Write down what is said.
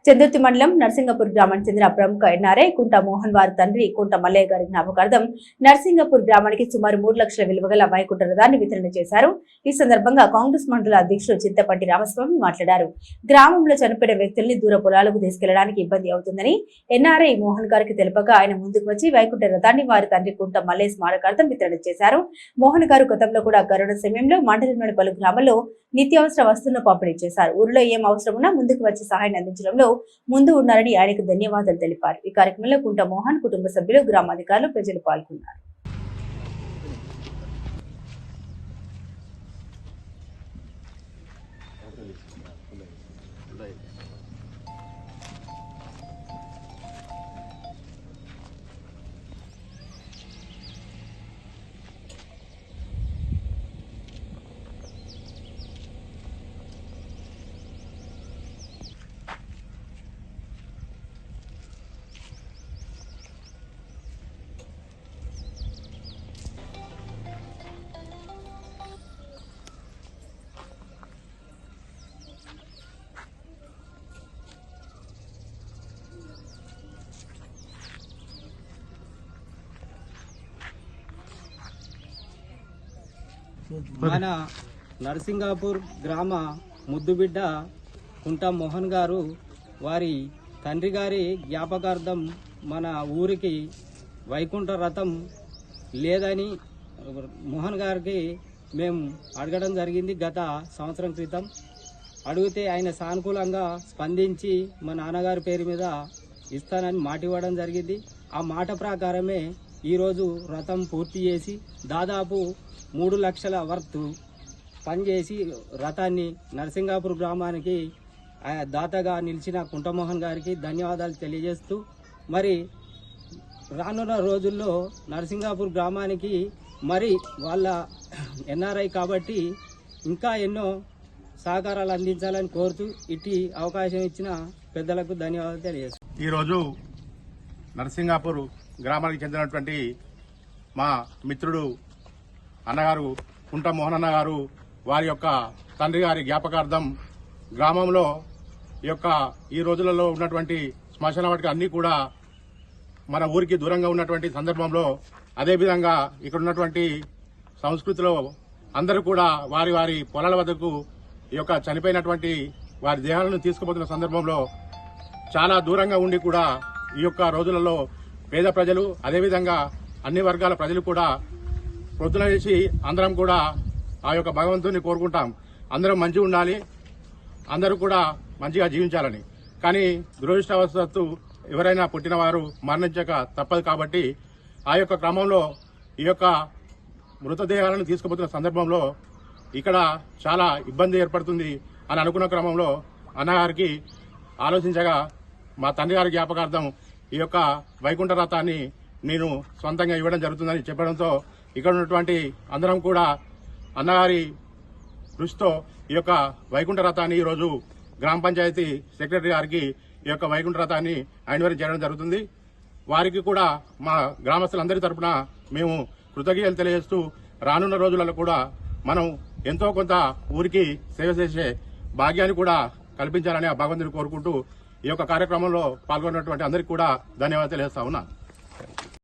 చందుర్తి మండలం నర్సింగపూర్ గ్రామానికి చెందిన ప్రముఖ ఎన్ఆర్ఐ కుంట మోహన్ వారి తండ్రి కుంట మల్లయ్య గారి జ్ఞాపకార్థం నర్సింగపూర్ గ్రామానికి సుమారు 3 లక్షల విలువ గల వైకుంఠ రథాన్ని వితరణ చేశారు. ఈ సందర్భంగా కాంగ్రెస్ మండల అధ్యక్షుడు చింతపంటి రామస్వామి మాట్లాడారు. గ్రామంలో చనిపోయిన వ్యక్తుల్ని దూర పొలాలకు తీసుకెళ్లడానికి ఇబ్బంది అవుతుందని ఎన్ఆర్ఐ మోహన్ గారికి తెలపగా ఆయన ముందుకు వచ్చి వైకుంఠ రథాన్ని వారి తండ్రి కుంట మల్లయ్య స్మారకార్థం వితరణ చేశారు. మోహన్ గారు గతంలో కూడా కరోనా సమయంలో మండలంలోని పలు గ్రామాల్లో నిత్యావసర వస్తువులను పంపిణీ చేశారు. ఊరిలో ఏం అవసరం ఉన్నా ముందుకు వచ్చి సహాయాన్ని అందించడంలో ముందు ఉన్నారని ఆయనకు ధన్యవాదాలు తెలిపారు. ఈ కార్యక్రమంలో కుంట మోహన్ కుటుంబ సభ్యులు, గ్రామాధికారులు, ప్రజలు పాల్గొన్నారు. మన నర్సింగాపూర్ గ్రామ ముద్దుబిడ్డ కుంట మోహన్ గారు వారి తండ్రి గారి జ్ఞాపకార్థం మన ఊరికి వైకుంఠ రథం లేదని మోహన్ గారికి మేము అడగడం జరిగింది. గత సంవత్సరం క్రితం అడిగితే ఆయన సానుకూలంగా స్పందించి మా నాన్నగారి పేరు మీద ఇస్తానని మాట ఇవ్వడం జరిగింది. ఆ మాట ప్రకారమే ఈరోజు రథం పూర్తి చేసి దాదాపు 3 లక్షల వర్తు పనిచేసి రథాన్ని నర్సింగాపూర్ గ్రామానికి దాతగా నిలిచిన కుంటమోహన్ గారికి ధన్యవాదాలు తెలియజేస్తూ, మరి రానున్న రోజుల్లో నర్సింగాపూర్ గ్రామానికి మరి వాళ్ళ ఎన్ఆర్ఐ కాబట్టి ఇంకా ఎన్నో సహకారాలు అందించాలని కోరుతూ ఇట్టి అవకాశం ఇచ్చిన పెద్దలకు ధన్యవాదాలు తెలియజేస్తాం. ఈరోజు నర్సింగాపూర్ గ్రామానికి చెందినటువంటి మా మిత్రుడు అన్నగారు కుంట మోహన్ అన్న గారు వారి యొక్క తండ్రి గారి జ్ఞాపకార్థం గ్రామంలో ఈ రోజులలో ఉన్నటువంటి శ్మశాన వాటిక అన్ని కూడా మన ఊరికి దూరంగా ఉన్నటువంటి సందర్భంలో, అదేవిధంగా ఇక్కడ ఉన్నటువంటి సంస్కృతిలో అందరూ కూడా వారి వారి పొలాల వద్దకు చనిపోయినటువంటి వారి దేహాలను తీసుకుపోతున్న సందర్భంలో చాలా దూరంగా ఉండి కూడా ఈ రోజులలో పేద ప్రజలు, అదేవిధంగా అన్ని వర్గాల ప్రజలు కూడా పొద్దున చేసి అందరం కూడా ఆ భగవంతుని కోరుకుంటాం. అందరం మంచిగా ఉండాలి, అందరూ కూడా మంచిగా జీవించాలని. కానీ దురదృష్టవశాత్తు ఎవరైనా పుట్టినవారు మరణించక తప్పదు కాబట్టి ఆ క్రమంలో ఈ మృతదేహాలను తీసుకుపోతున్న సందర్భంలో ఇక్కడ చాలా ఇబ్బంది ఏర్పడుతుంది అని అనుకున్న క్రమంలో అన్నగారికి ఆలోచించగా మా తండ్రి గారి జ్ఞాపకార్థం ఈ వైకుంఠ రథాన్ని నేను సొంతంగా ఇవ్వడం జరుగుతుందని చెప్పడంతో ఇక్కడ ఉన్నటువంటి అందరం కూడా అన్నగారి కృషితో ఈ వైకుంఠ రథాన్ని ఈరోజు గ్రామ పంచాయతీ సెక్రటరీ గారికి ఈ వైకుంఠ రథాన్ని హ్యాండ్ఓవర్ చేయడం జరుగుతుంది. వారికి కూడా మా గ్రామస్తులందరి తరఫున మేము కృతజ్ఞతలు తెలియజేస్తూ రానున్న రోజులలో కూడా మనం ఎంతో కొంత ఊరికి సేవ చేసే భాగ్యాన్ని కూడా కల్పించాలని ఆ భగవంతుని కోరుకుంటూ ఈ కార్యక్రమంలో పాల్గొన్నటువంటి అందరికీ కూడా ధన్యవాదాలు తెలియజేస్తా ఉన్నాను.